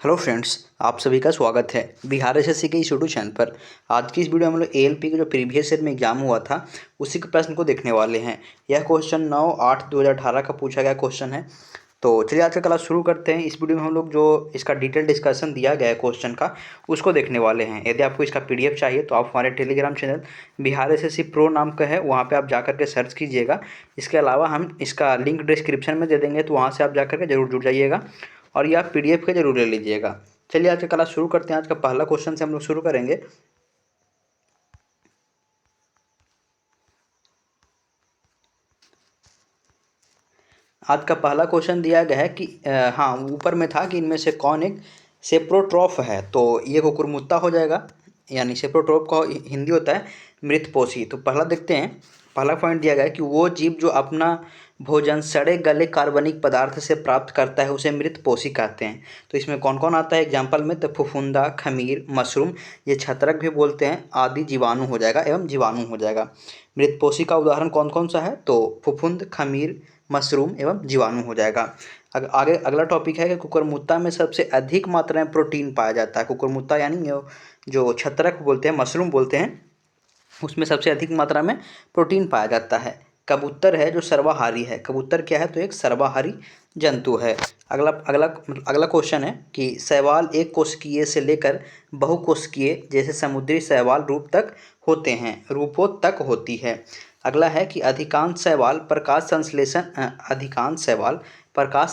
Hello friends, आप सभी का स्वागत है बिहार एसएससी के इस यूट्यूब चैनल पर। आज की इस वीडियो में हम लोग एएलपी का जो प्रीवियस ईयर में एग्जाम हुआ था उसी के प्रश्न को देखने वाले हैं। यह क्वेश्चन 9/8/2018 का पूछा गया क्वेश्चन है। तो चलिए आज का क्लास शुरू करते हैं। इस वीडियो में हम लोग जो इसका डिटेल डिस्कशन दिया गया है क्वेश्चन का उसको देखने वाले हैं। यदि आपको इसका पीडीएफ चाहिए तो आप हमारे Telegram channel Bihar SSC pro नाम का है, वहाँ पे आप जा करके सर्च कीजिएगा। इसके अलावा हम इसका लिंक डिस्क्रिप्शन में दे देंगे, तो वहाँ से आप जा करके जरूर जुड़ जाइएगा और यह पीडीएफ का जरूर ले लीजिएगा। चलिए आज का क्लास शुरू करते हैं। आज का पहला क्वेश्चन से हम लोग शुरू करेंगे। आज का पहला क्वेश्चन दिया गया है कि हाँ, ऊपर में था कि इनमें से कौन एक सेप्रोट्रॉफ है। तो ये कुकुरमुत्ता हो जाएगा, यानी सेप्रोट्रॉफ का हिंदी होता है मृतपोषी। तो पहला देखते हैं, पहला पॉइंट दिया गया है कि वो जीव जो अपना भोजन सड़े गले कार्बनिक पदार्थ से प्राप्त करता है उसे मृतपोषी कहते हैं। तो इसमें कौन कौन आता है एग्जाम्पल में, तो फफूंदा, खमीर, मशरूम, ये छत्रक भी बोलते हैं, आदि जीवाणु हो जाएगा एवं जीवाणु हो जाएगा। मृतपोषी का उदाहरण कौन कौन सा है, तो फफूंद, खमीर, मशरूम एवं जीवाणु हो जाएगा। आगे अगला टॉपिक है कि कुकुरमुत्ता में सबसे अधिक मात्रा में प्रोटीन पाया जाता है। कुकुरमुत्ता यानी जो छत्रक बोलते हैं, मशरूम बोलते हैं, उसमें सबसे अधिक मात्रा में प्रोटीन पाया जाता है। कबूतर है जो सर्वाहारी है। कबूतर क्या है, तो एक सर्वाहारी जंतु है। अगला अगला अगला क्वेश्चन है कि शैवाल एक कोशिकीय से लेकर बहुकोशिकीय जैसे समुद्री शैवाल रूपों तक होती है। अगला है कि अधिकांश शैवाल प्रकाश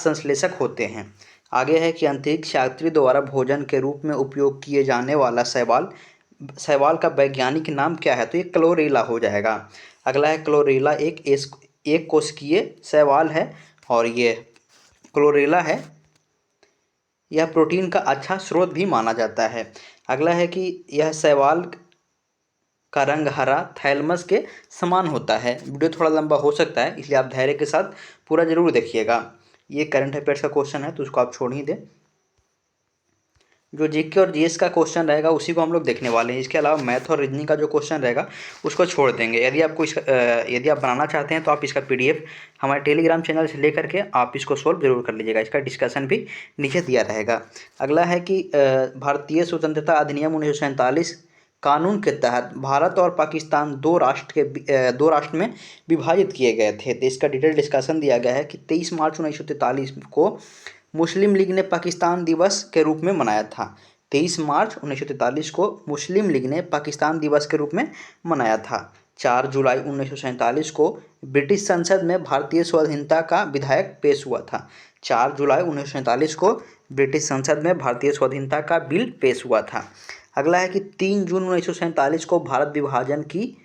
संश्लेषक होते हैं। आगे है कि अंतरिक्ष यात्री द्वारा भोजन के रूप में उपयोग किए जाने वाला शैवाल का वैज्ञानिक नाम क्या है, तो ये क्लोरेला हो जाएगा। अगला है क्लोरेला एक कोशिकीय शैवाल है और ये क्लोरेला है, यह प्रोटीन का अच्छा स्रोत भी माना जाता है। अगला है कि यह शैवाल का रंग हरा थैलमस के समान होता है। वीडियो थोड़ा लंबा हो सकता है, इसलिए आप धैर्य के साथ पूरा जरूर देखिएगा। ये करंट अफेयर्स का क्वेश्चन है तो उसको आप छोड़ ही दें। जो जीके और जीएस का क्वेश्चन रहेगा उसी को हम लोग देखने वाले हैं। इसके अलावा मैथ और रीजनिंग का जो क्वेश्चन रहेगा उसको छोड़ देंगे। यदि आप बनाना चाहते हैं तो आप इसका पीडीएफ हमारे टेलीग्राम चैनल से लेकर के आप इसको सोल्व जरूर कर लीजिएगा। इसका डिस्कशन भी नीचे दिया रहेगा। अगला है कि भारतीय स्वतंत्रता अधिनियम 1947 कानून के तहत भारत और पाकिस्तान दो राष्ट्र में विभाजित किए गए थे। तो इसका डिटेल डिस्कशन दिया गया है कि 23 मार्च 1943 को मुस्लिम लीग ने पाकिस्तान दिवस के रूप में मनाया था। 23 मार्च 1943 को मुस्लिम लीग ने पाकिस्तान दिवस के रूप में मनाया था। 4 जुलाई 1947 को ब्रिटिश संसद में भारतीय स्वाधीनता का विधेयक पेश हुआ था। 4 जुलाई 1947 को ब्रिटिश संसद में भारतीय स्वाधीनता का बिल पेश हुआ था। अगला है कि 3 जून 1947 को भारत विभाजन की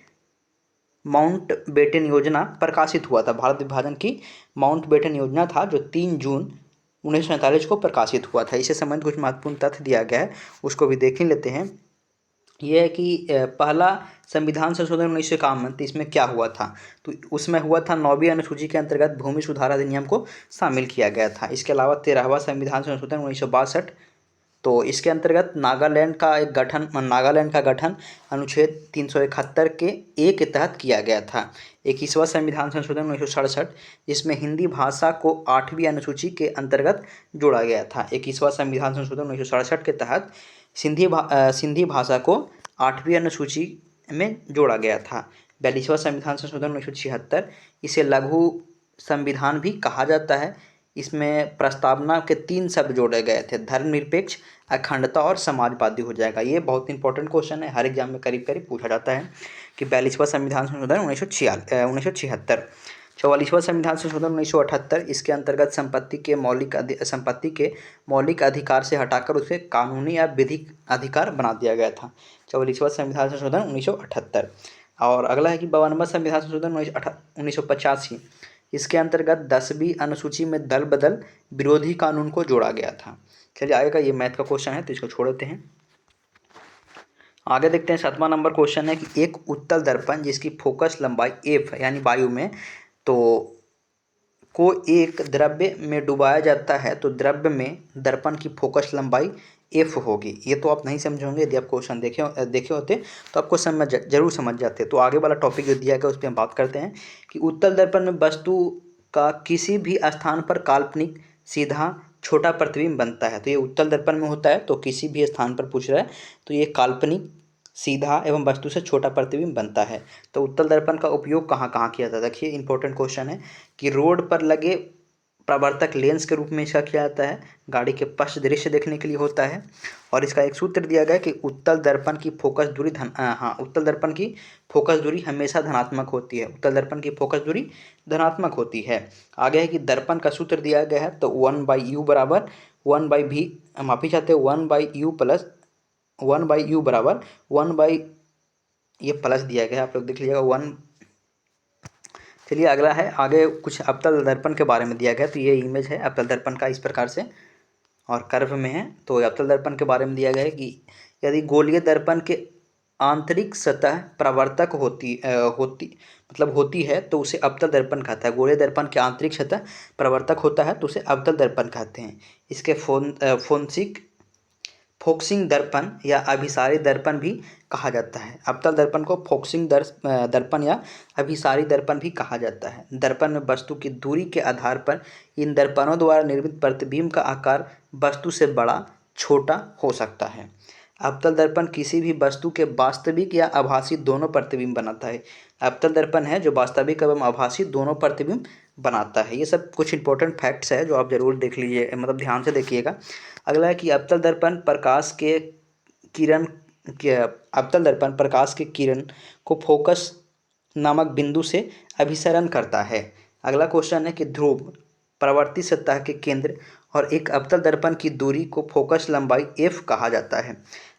माउंटबेटन योजना प्रकाशित हुआ था। भारत विभाजन की माउंटबेटन योजना था जो 3 जून 1947 को प्रकाशित हुआ था। इससे संबंधित कुछ महत्वपूर्ण तथ्य दिया गया है, उसको भी देख ही लेते हैं। यह है कि पहला संविधान संशोधन 1951, तो इसमें क्या हुआ था, तो उसमें हुआ था 9वीं अनुसूची के अंतर्गत भूमि सुधार अधिनियम को शामिल किया गया था। इसके अलावा 13वां संविधान संशोधन 1962, तो इसके अंतर्गत नागालैंड का गठन अनुच्छेद 371 के ए के तहत किया गया था। 21वां संविधान संशोधन 1967, जिसमें हिंदी भाषा को 8वीं अनुसूची के अंतर्गत जोड़ा गया था। 21वां संविधान संशोधन 1967 के तहत सिंधी भाषा को 8वीं अनुसूची में जोड़ा गया था। 42वां संविधान संशोधन 1976, इसे लघु संविधान भी कहा जाता है। इसमें प्रस्तावना के 3 शब्द जोड़े गए थे, धर्मनिरपेक्ष, अखंडता और समाजवादी हो जाएगा। ये बहुत इंपॉर्टेंट क्वेश्चन है, हर एग्जाम में करीब करीब पूछा जाता है कि 42वां संविधान संशोधन 1976। 44वां संविधान संशोधन 1978, इसके अंतर्गत संपत्ति के मौलिक अधिकार से हटाकर उसे कानूनी या विधिक अधिकार बना दिया गया था। 44वां संविधान संशोधन 1978। और अगला है कि 52वां संविधान संशोधन 1985, इसके अंतर्गत 10वीं अनुसूची में दल बदल विरोधी कानून को जोड़ा गया था। चलिए आगे का ये मैथ का क्वेश्चन है तो इसको छोड़ देते हैं। आगे देखते हैं 7वां नंबर क्वेश्चन है कि एक उत्तल दर्पण जिसकी फोकस लंबाई एफ यानी वायु में तो को एक द्रव्य में डुबाया जाता है तो द्रव्य में दर्पण की फोकस लंबाई एफ होगी। ये तो आप नहीं समझे होंगे, यदि आप क्वेश्चन देखे होते तो आपको जरूर समझ जाते। तो आगे वाला टॉपिक जो दिया गया उस पर हम बात करते हैं कि उत्तल दर्पण में वस्तु का किसी भी स्थान पर काल्पनिक सीधा छोटा प्रतिबिंब बनता है। तो ये उत्तल दर्पण में होता है, तो किसी भी स्थान पर पूछ रहा है तो ये काल्पनिक सीधा एवं वस्तु से छोटा प्रतिबिंब बनता है। तो उत्तल दर्पण का उपयोग कहाँ कहाँ किया जाता है? देखिए इंपॉर्टेंट क्वेश्चन है कि रोड पर लगे प्रवर्तक लेंस के रूप में इसका किया जाता है, गाड़ी के पश्च दृश्य देखने के लिए होता है। और इसका एक सूत्र दिया गया कि उत्तल दर्पण की फोकस दूरी उत्तल दर्पण की फोकस दूरी हमेशा धनात्मक होती है। उत्तल दर्पण की फोकस दूरी धनात्मक होती है। आगे है कि दर्पण का सूत्र दिया गया है, तो 1/u बराबर 1/v, माफी चाहते हैं 1/u प्लस 1/u बराबर 1 ये प्लस दिया गया है, आप लोग देख लीजिएगा 1। चलिए अगला है, आगे कुछ अवतल दर्पण के बारे में दिया गया। तो ये इमेज है अवतल दर्पण का इस प्रकार से और कर्व में है। तो अवतल दर्पण के बारे में दिया गया है कि यदि गोलीय दर्पण के आंतरिक सतह प्रवर्तक होती है तो उसे अवतल दर्पण कहता है। गोलीय दर्पण के आंतरिक सतह प्रवर्तक होता है तो उसे अवतल दर्पण कहते हैं। इसके फोक्सिंग दर्पण या अभिसारी दर्पण भी कहा जाता है। अवतल दर्पण को फोक्सिंग दर्पण या अभिसारी दर्पण भी कहा जाता है। दर्पण में वस्तु की दूरी के आधार पर इन दर्पणों द्वारा निर्मित प्रतिबिंब का आकार वस्तु से बड़ा छोटा हो सकता है। अवतल दर्पण किसी भी वस्तु के वास्तविक या आभासी दोनों प्रतिबिंब बनाता है। अवतल दर्पण है जो वास्तविक एवं आभासी दोनों प्रतिबिंब बनाता है। ये सब कुछ इंपॉर्टेंट फैक्ट्स है जो आप जरूर देख लीजिए, मतलब ध्यान से देखिएगा। अगला है कि अवतल दर्पण प्रकाश के किरण को फोकस नामक बिंदु से अभिसरण करता है। अगला क्वेश्चन है कि ध्रुव, प्रवर्ती सतह के केंद्र और एक अवतल दर्पण की दूरी को फोकस लंबाई f कहा जाता है।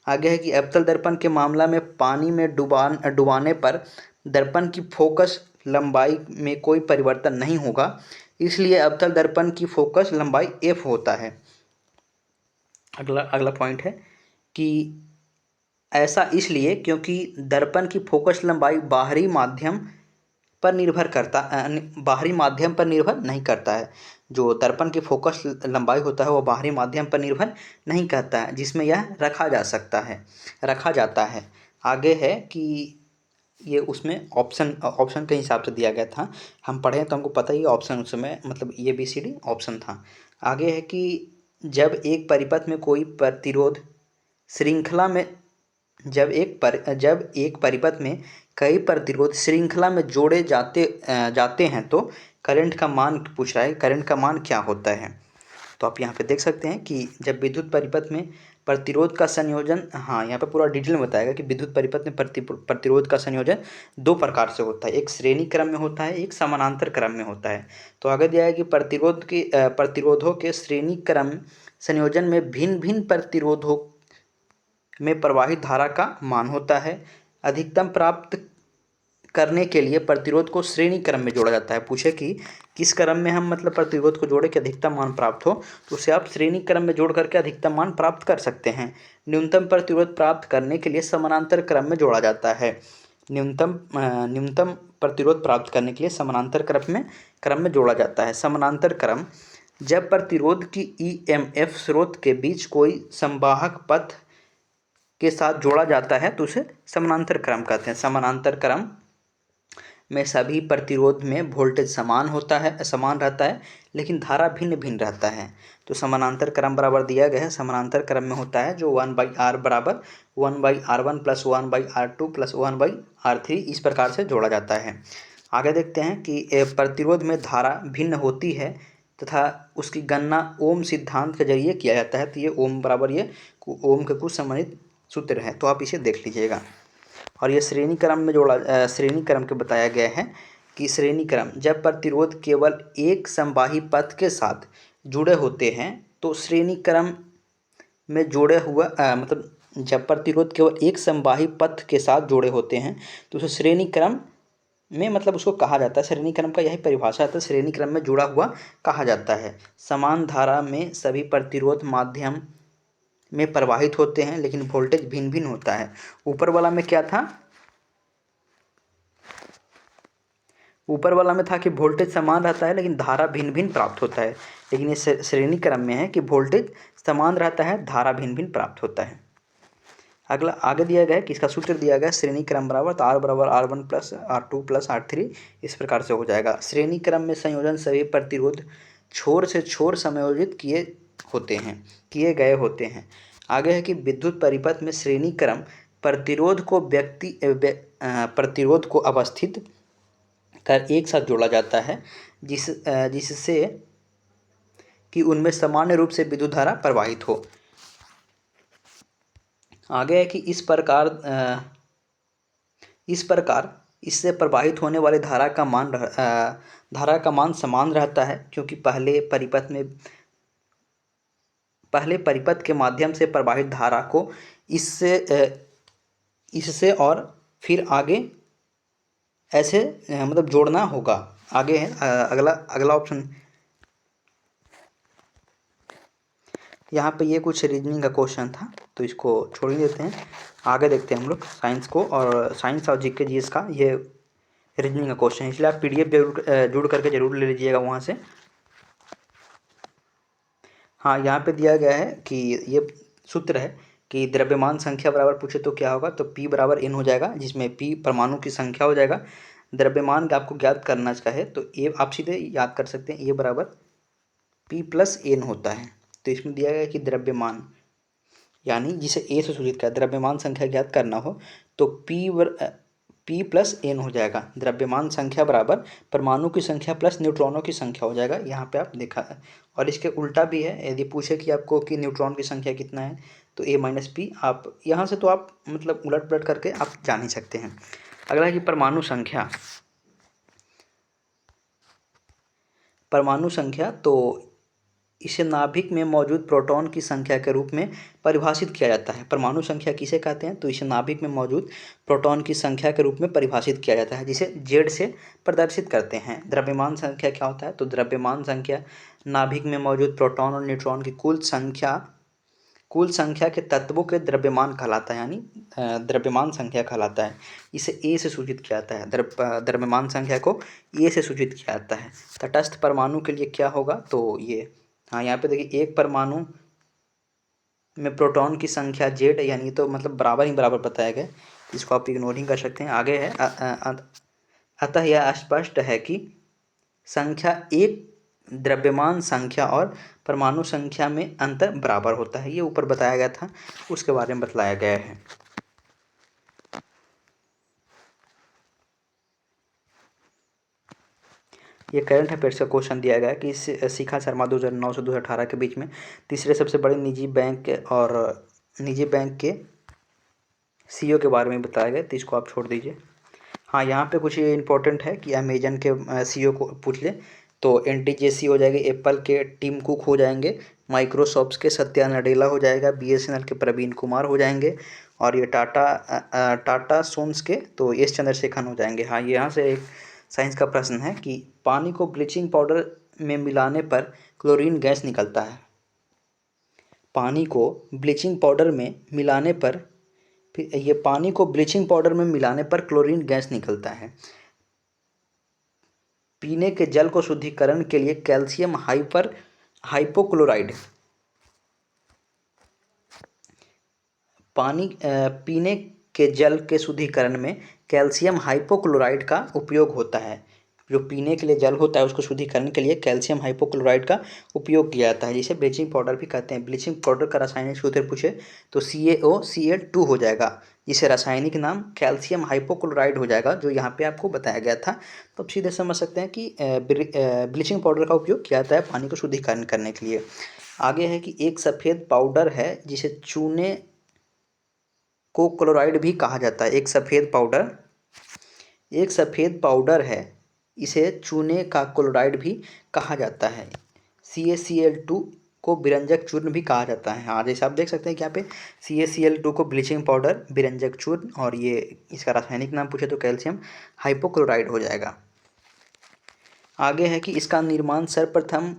आगे है कि अवतल दर्पण के मामला में पानी में डुबाने पर दर्पण की फोकस लंबाई में कोई परिवर्तन नहीं होगा, इसलिए अवतल दर्पण की फोकस लंबाई f होता है। अगला पॉइंट है कि ऐसा इसलिए क्योंकि दर्पण की फोकस लंबाई बाहरी माध्यम पर निर्भर नहीं करता है। जो दर्पण की फोकस लंबाई होता है वो बाहरी माध्यम पर निर्भर नहीं करता है जिसमें यह रखा जाता है। आगे है कि ये उसमें ऑप्शन के हिसाब से दिया गया था, हम पढ़े तो हमको पता ही ऑप्शन उसमें मतलब ABCD ऑप्शन था। आगे है कि जब एक परिपथ में कोई प्रतिरोध श्रृंखला में जब एक परिपथ में कई प्रतिरोध श्रृंखला में जोड़े जाते हैं तो करंट का मान पूछ रहा है, करंट का मान क्या होता है। तो आप यहाँ पे देख सकते हैं कि जब विद्युत परिपथ में प्रतिरोध का संयोजन, यहाँ पे पूरा डिटेल में बताएगा कि विद्युत परिपथ में प्रतिरोध का संयोजन दो प्रकार से होता है, एक श्रेणी क्रम में होता है, एक समानांतर क्रम में होता है। तो आगे दिया है कि प्रतिरोधों के श्रेणी क्रम संयोजन में भिन्न भिन्न प्रतिरोधों में प्रवाहित धारा का मान होता है। अधिकतम प्राप्त करने के लिए प्रतिरोध को श्रेणी क्रम में जोड़ा जाता है। पूछे कि किस क्रम में हम मतलब प्रतिरोध को जोड़े कि अधिकतम मान प्राप्त हो, तो उसे आप श्रेणी क्रम में जोड़ करके अधिकतम मान प्राप्त कर सकते हैं। न्यूनतम प्रतिरोध प्राप्त करने के लिए समानांतर क्रम में जोड़ा जाता है। न्यूनतम प्रतिरोध प्राप्त करने के लिए समानांतर क्रम में जोड़ा जाता है। समानांतर क्रम, जब प्रतिरोध की EMF स्रोत के बीच कोई संवाहक पथ के साथ जोड़ा जाता है तो उसे समानांतर क्रम कहते हैं। समानांतर क्रम में सभी प्रतिरोध में वोल्टेज समान रहता है लेकिन धारा भिन्न भिन्न रहता है। तो समानांतर क्रम बराबर दिया गया है, समानांतर क्रम में होता है जो 1/R बराबर 1/R1 plus 1/R2 plus 1/R3 इस प्रकार से जोड़ा जाता है। आगे देखते हैं कि प्रतिरोध में धारा भिन्न होती है तथा उसकी गणना ओम सिद्धांत के जरिए किया जाता है। तो ये ओम बराबर ये ओम के कुछ संबंधित सूत्र है, तो आप इसे देख लीजिएगा। और ये श्रेणी क्रम के बताया गया है कि श्रेणी क्रम, जब प्रतिरोध केवल एक समबाही पथ के साथ जुड़े होते हैं तो श्रेणी क्रम में मतलब जब प्रतिरोध केवल एक समबाही पथ के साथ जुड़े होते हैं तो उसे श्रेणी क्रम में मतलब उसको कहा जाता है, श्रेणी क्रम का यही परिभाषा है, तो श्रेणी क्रम में जुड़ा हुआ कहा जाता है। समान धारा में सभी प्रतिरोध माध्यम में प्रवाहित होते हैं लेकिन वोल्टेज भिन्न भिन्न होता है। ऊपर वाला में क्या था, ऊपर वाला में था कि वोल्टेज समान रहता है लेकिन धारा भिन्न भिन्न प्राप्त होता है, लेकिन ये श्रेणी क्रम में है कि वोल्टेज समान रहता है, धारा भिन्न भिन्न प्राप्त होता है। अगला आगे दिया गया है कि इसका सूत्र दिया गया है श्रेणी क्रम बराबर, तो R बराबर R1 plus R2 plus R3 इस प्रकार से हो जाएगा। श्रेणी क्रम में संयोजन सभी प्रतिरोध छोर से छोर समायोजित किए गए होते हैं। आगे है कि विद्युत परिपथ में श्रेणी क्रम प्रतिरोध को अवस्थित कर एक साथ जोड़ा जाता है, जिससे कि उनमें सामान्य रूप से विद्युत धारा प्रवाहित हो। आगे है कि इस प्रकार इससे प्रवाहित होने वाली धारा का मान समान रहता है, क्योंकि पहले परिपथ के माध्यम से प्रवाहित धारा को इससे और फिर आगे ऐसे मतलब जोड़ना होगा। आगे है अगला ऑप्शन। यहाँ पे ये कुछ रीजनिंग का क्वेश्चन था, तो इसको छोड़ ही देते हैं। आगे देखते हैं हम लोग साइंस को, और साइंस और जीके जीएस का ये रीजनिंग का क्वेश्चन है, इसलिए आप पीडीएफ जुड़ करके जरूर ले लीजिएगा वहाँ से। हाँ, यहाँ पे दिया गया है कि ये सूत्र है कि द्रव्यमान संख्या बराबर पूछे तो क्या होगा, तो P बराबर N हो जाएगा, जिसमें P परमाणु की संख्या हो जाएगा। द्रव्यमान का आपको ज्ञात करना चाहे तो ये आप सीधे याद कर सकते हैं, ये बराबर P प्लस N होता है। तो इसमें दिया गया है कि द्रव्यमान यानी जिसे ए से सूचित किया, द्रव्यमान संख्या ज्ञात करना हो तो P प्लस N हो जाएगा। द्रव्यमान संख्या बराबर परमाणु की संख्या प्लस न्यूट्रॉनों की संख्या हो जाएगा। यहाँ पे आप देखा है, और इसके उल्टा भी है, यदि पूछे कि आपको कि न्यूट्रॉन की संख्या कितना है तो A माइनस पी, आप यहाँ से तो आप मतलब उलट पलट करके आप जान ही सकते हैं। अगला है कि परमाणु संख्या, तो इसे नाभिक में मौजूद प्रोटॉन की संख्या के रूप में परिभाषित किया जाता है। परमाणु संख्या किसे कहते हैं, तो इसे नाभिक में मौजूद प्रोटॉन की संख्या के रूप में परिभाषित किया जाता है, जिसे जेड से प्रदर्शित करते हैं। द्रव्यमान संख्या क्या होता है, तो द्रव्यमान संख्या नाभिक में मौजूद प्रोटॉन और न्यूट्रॉन की कुल संख्या के तत्वों के द्रव्यमान कहलाता है, यानी द्रव्यमान संख्या कहलाता है। इसे ए से सूचित किया जाता है, द्रव्यमान संख्या को ए से सूचित किया जाता है। तटस्थ परमाणु के लिए क्या होगा, तो ये हाँ, यहाँ पे देखिए एक परमाणु में प्रोटॉन की संख्या जेड, यानी तो मतलब बराबर ही बराबर बताया गया, इसको आप इग्नोरिंग कर सकते हैं। आगे है अतः यह स्पष्ट है कि संख्या एक द्रव्यमान संख्या और परमाणु संख्या में अंतर बराबर होता है। ये ऊपर बताया गया था, उसके बारे में बतलाया गया है। ये करंट अफेयर्स का क्वेश्चन दिया गया है कि शिखा शर्मा 2009 से 2018 के बीच में तीसरे सबसे बड़े निजी बैंक के सीईओ के बारे में बताया गया, तो इसको आप छोड़ दीजिए। हाँ, यहाँ पे कुछ ये इंपॉर्टेंट है कि अमेजन के सीईओ को पूछ ले तो एनटीजेसी हो जाएगी, एप्पल के टिम कुक हो जाएंगे, माइक्रोसॉफ्ट के सत्या नडेला हो जाएगा, बीएसएनएल के प्रवीण कुमार हो जाएंगे, और ये टाटा सोन्स के तो एस चंद्रशेखर हो जाएंगे। हाँ, यहाँ से एक साइंस का प्रश्न है कि पानी को ब्लीचिंग पाउडर में मिलाने पर क्लोरीन गैस निकलता है। पानी को ब्लीचिंग पाउडर में मिलाने पर क्लोरीन गैस निकलता है। पीने के जल को शुद्धिकरण के लिए कैल्शियम हाइपोक्लोराइड पीने के जल के शुद्धिकरण में कैल्शियम हाइपोक्लोराइड का उपयोग होता है। जो पीने के लिए जल होता है उसको शुद्धिकरण के लिए कैल्शियम हाइपोक्लोराइड का उपयोग किया जाता है, जिसे ब्लीचिंग पाउडर भी कहते हैं। ब्लीचिंग पाउडर का रासायनिक सूत्र पूछे तो CaOCl2 हो जाएगा, जिसे रासायनिक नाम कैल्शियम हाइपोक्लोराइड हो जाएगा, जो यहाँ पे आपको बताया गया था। तो आप सीधे समझ सकते हैं कि ब्लीचिंग पाउडर का उपयोग किया जाता है पानी को शुद्धिकरण करने के लिए। आगे है कि एक सफ़ेद पाउडर है जिसे चूने को क्लोराइड भी कहा जाता है। एक सफ़ेद पाउडर है, इसे चूने का क्लोराइड भी कहा जाता है। CaCl2 को विरंजक चूर्ण भी कहा जाता है। हाँ, जैसे आप देख सकते हैं कि यहाँ पे CaCl2 को ब्लीचिंग पाउडर, विरंजक चूर्ण, और ये इसका रासायनिक नाम पूछे तो कैल्शियम हाइपोक्लोराइड हो जाएगा। आगे है कि इसका निर्माण सर्वप्रथम,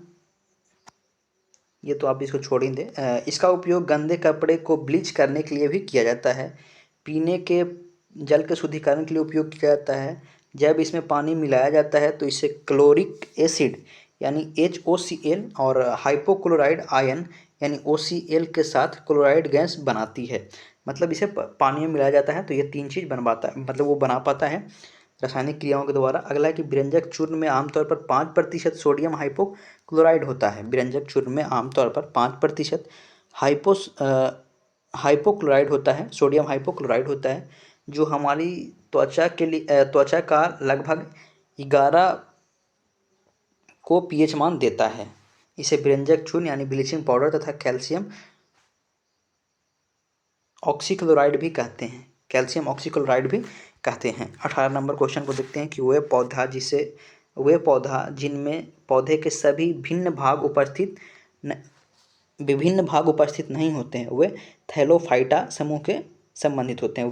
ये तो आप इसको छोड़ ही दें, इसका उपयोग गंदे कपड़े को ब्लीच करने के लिए भी किया जाता है। पीने के जल के शुद्धिकरण के लिए उपयोग किया जाता है। जब इसमें पानी मिलाया जाता है तो इससे क्लोरिक एसिड यानी HOCl और हाइपोक्लोराइड आयन यानी OCl के साथ क्लोराइड गैस बनाती है। मतलब इसे पानी में मिलाया जाता है तो ये तीन चीज़ मतलब वो बना पाता है। रासायनिक क्रियाओं के द्वारा। अगला है कि विरंजक चूर्ण में आमतौर पर 5% सोडियम हाइपोक्लोराइड होता है। विरंजक चूर्ण में आमतौर पर 5% हाइपोस हाइपोक्लोराइड होता है, सोडियम हाइपोक्लोराइड होता है, जो हमारी त्वचा के लिए त्वचा का लगभग 11 को पीएच मान देता है। इसे विरंजक चूर्ण यानी ब्लीचिंग पाउडर तथा कैल्शियम ऑक्सीक्लोराइड भी कहते हैं, कैल्शियम ऑक्सीक्लोराइड भी कहते हैं। 18 नंबर क्वेश्चन को देखते हैं कि वह पौधा जिनमें पौधे के सभी विभिन्न भाग उपस्थित नहीं होते हैं, वे थैलोफाइटा समूह के संबंधित होते हैं।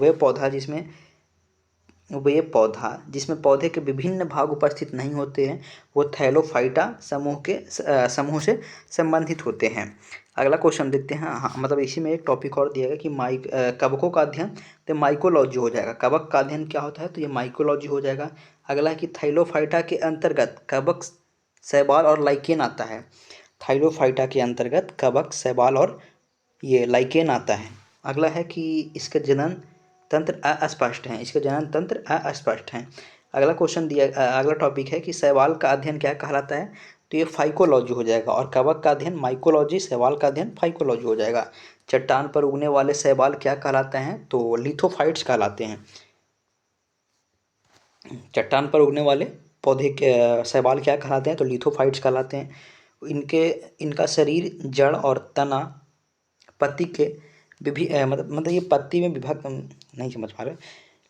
वे पौधा जिसमें पौधे के विभिन्न भाग उपस्थित नहीं होते हैं, वो थैलोफाइटा समूह से संबंधित होते हैं। अगला क्वेश्चन देखते हैं। हाँ, मतलब इसी में एक टॉपिक और दिया गया कि कवकों का अध्ययन, तो माइकोलॉजी हो जाएगा। कवक का अध्ययन क्या होता है, तो ये माइकोलॉजी हो जाएगा। अगला है कि थैलोफाइटा के अंतर्गत कवक, शैवाल और लाइकेन आता है। थैलोफाइटा के अंतर्गत कवक, शैवाल और ये लाइकेन आता है। अगला है कि इसका जनन तंत्र अस्पष्ट है, इसका जनन तंत्र अस्पष्ट है। अगला टॉपिक है कि शैवाल का अध्ययन क्या कहलाता है, तो ये फाइकोलॉजी हो जाएगा। और कवक का अध्ययन माइकोलॉजी, शैवाल का अध्ययन फाइकोलॉजी हो जाएगा। चट्टान पर उगने वाले शैवाल क्या कहलाते हैं, तो लिथोफाइट्स कहलाते हैं। चट्टान पर उगने वाले पौधे के शैवाल क्या कहलाते हैं, तो लिथोफाइट्स कहलाते हैं। इनका शरीर, जड़ और तना पत्ती के मतलब ये पत्ती में विभक्त नहीं समझ पा रहे।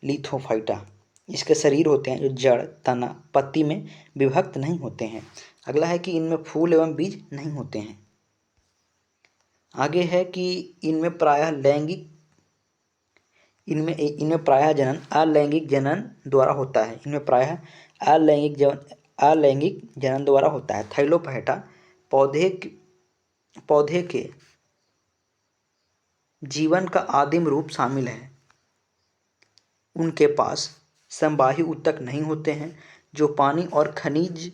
लिथोफाइटा, इसके शरीर होते हैं जो जड़, तना, पत्ती में विभक्त नहीं होते हैं। अगला है कि इनमें फूल एवं बीज नहीं होते हैं। आगे है कि इनमें प्रायः जनन अलैंगिक जनन द्वारा होता है। इनमें प्रायः अलैंगिक जनन द्वारा होता है। थैलोफाइटा पौधे के जीवन का आदिम रूप शामिल है। उनके पास संवाही ऊतक नहीं होते हैं जो पानी और खनिज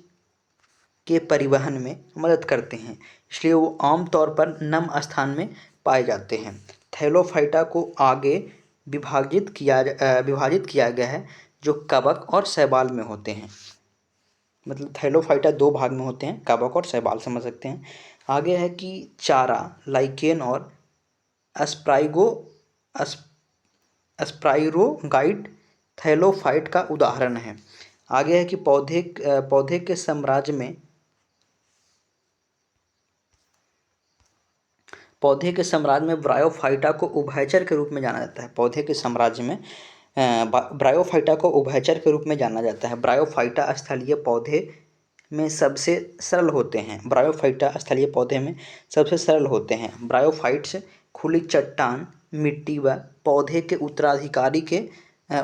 के परिवहन में मदद करते हैं, इसलिए वो आमतौर पर नम स्थान में पाए जाते हैं। थैलोफाइटा को आगे विभाजित किया गया है, जो कवक और शैवाल में होते हैं। मतलब थैलोफाइटा 2 भाग में होते हैं, कवक और शैवाल, समझ सकते हैं। आगे है कि चारा, लाइकेन और स्पाइरोगाइट थैलोफाइट का उदाहरण है। आगे है कि पौधे के साम्राज्य में ब्रायोफाइटा को उभयचर के रूप में जाना जाता है। पौधे के साम्राज्य में ब्रायोफाइटा को उभयचर के रूप में जाना जाता है। ब्रायोफाइटा स्थलीय पौधे में सबसे सरल होते हैं। ब्रायोफाइट्स खुली चट्टान, मिट्टी व पौधे के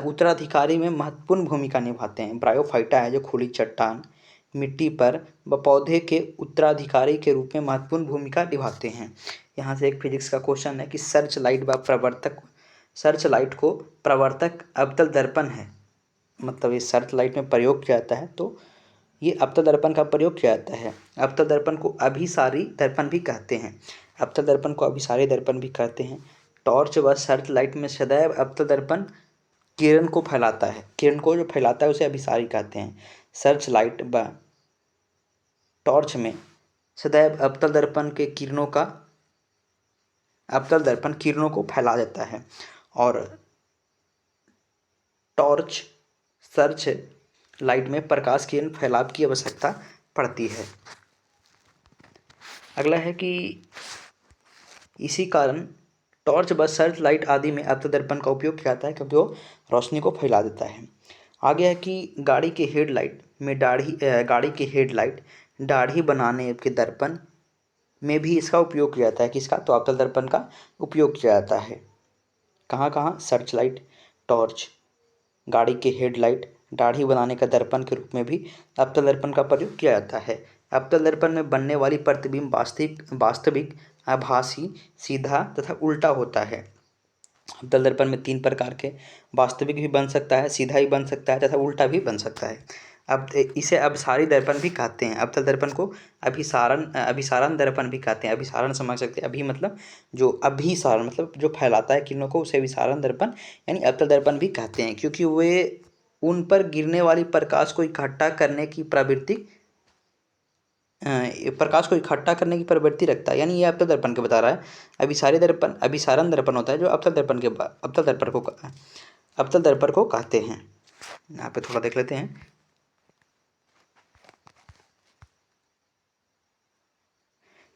उत्तराधिकारी में महत्वपूर्ण भूमिका निभाते हैं। ब्रायोफाइटा है जो खुली चट्टान, मिट्टी पर व पौधे के उत्तराधिकारी के रूप में महत्वपूर्ण भूमिका निभाते हैं। यहाँ से एक फिजिक्स का क्वेश्चन है कि सर्च लाइट को प्रवर्तक अवतल दर्पण है। मतलब ये सर्च लाइट में प्रयोग किया जाता है, तो ये अवतल दर्पण का प्रयोग किया जाता है। अवतल दर्पण को अभिसारी दर्पण भी कहते हैं। टॉर्च व सर्च लाइट में सदैव अवतल दर्पण किरण को फैलाता है। किरण को जो फैलाता है उसे अभिसारी कहते हैं। सर्च लाइट व टॉर्च में सदैव अवतल दर्पण किरणों को फैला देता है, और टॉर्च, सर्च लाइट में प्रकाश किरण फैलाव की आवश्यकता पड़ती है। अगला है कि इसी कारण टॉर्च व सर्च लाइट आदि में अवतल दर्पण का उपयोग किया जाता है, क्योंकि वो रोशनी को फैला देता है। आगे है कि गाड़ी के हेडलाइट दाढ़ी बनाने के दर्पण में भी इसका उपयोग किया जाता है। किसका, तो अवतल दर्पण का उपयोग किया जाता है। कहाँ, सर्च लाइट, टॉर्च, गाड़ी के हेडलाइट, दाढ़ी बनाने का दर्पण के रूप में भी अवतल दर्पण का प्रयोग किया जाता है। अवतल दर्पण में बनने वाली प्रतिबिंब वास्तविक, आभासी, सीधा तथा उल्टा होता है। अवतल दर्पण में 3 प्रकार के, वास्तविक भी बन सकता है, सीधा भी बन सकता है तथा उल्टा भी बन सकता है। अब इसे अभिसारी दर्पण भी कहते हैं। अवतल दर्पण को अभिसारण दर्पण भी कहते हैं। अभिसारण समझ सकते हैं, अभी मतलब जो अभिसारण मतलब जो फैलाता है किरणों को, उसे अभिसारण दर्पण यानी अवतल दर्पण भी कहते हैं, क्योंकि वे उन पर गिरने वाली प्रकाश को इकट्ठा करने की प्रवृत्ति रखता है। यानी ये अवतल दर्पण के बता रहा है। अभिसारण दर्पण होता है जो अवतल दर्पण को कहते हैं। यहाँ पे थोड़ा देख लेते हैं।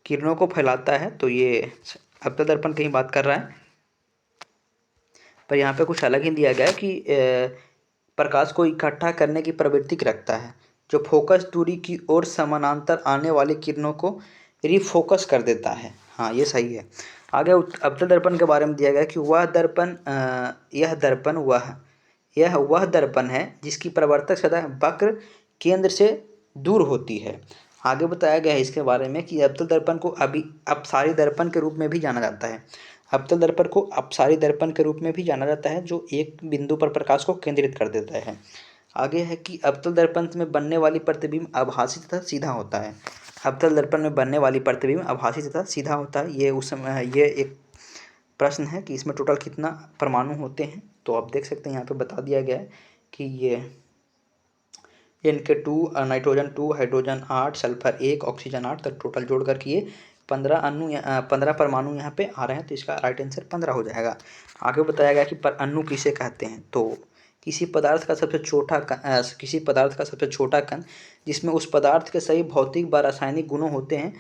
किरणों को फैलाता है, तो ये अवतल दर्पण की ही बात कर रहा है। पर यहाँ पे कुछ अलग ही दिया गया है कि प्रकाश को इकट्ठा करने की प्रवृत्ति रखता है, जो फोकस दूरी की ओर समानांतर आने वाली किरणों को रिफोकस कर देता है। हाँ, ये सही है। आगे अवतल दर्पण के बारे में दिया गया कि यह वह दर्पण है जिसकी प्रवर्तक सतह वक्र केंद्र से दूर होती है। आगे बताया गया है इसके बारे में कि अवतल दर्पण को अपसारी दर्पण के रूप में भी जाना जाता है। अवतल दर्पण को अपसारी दर्पण के रूप में भी जाना जाता है, जो एक बिंदु पर प्रकाश को केंद्रित कर देता है। आगे है कि अवतल दर्पण में बनने वाली प्रतिबिंब आभासी तथा सीधा होता है। अवतल दर्पण में बनने वाली प्रतिबिंब आभासी तथा सीधा होता है। ये एक प्रश्न है कि इसमें टोटल कितना परमाणु होते हैं। तो आप देख सकते हैं यहाँ पे बता दिया गया है कि ये Nk2, nitrogen 2, hydrogen 8, sulphur 1, oxygen 8 तक टोटल जोड़ करके ये 15 परमाणु यहाँ पे आ रहे हैं। तो इसका राइट आंसर 15 हो जाएगा। आगे बताया गया कि अणु किसे कहते हैं। तो किसी पदार्थ का सबसे छोटा कण जिसमें उस पदार्थ के सही भौतिक व रासायनिक गुणों होते हैं।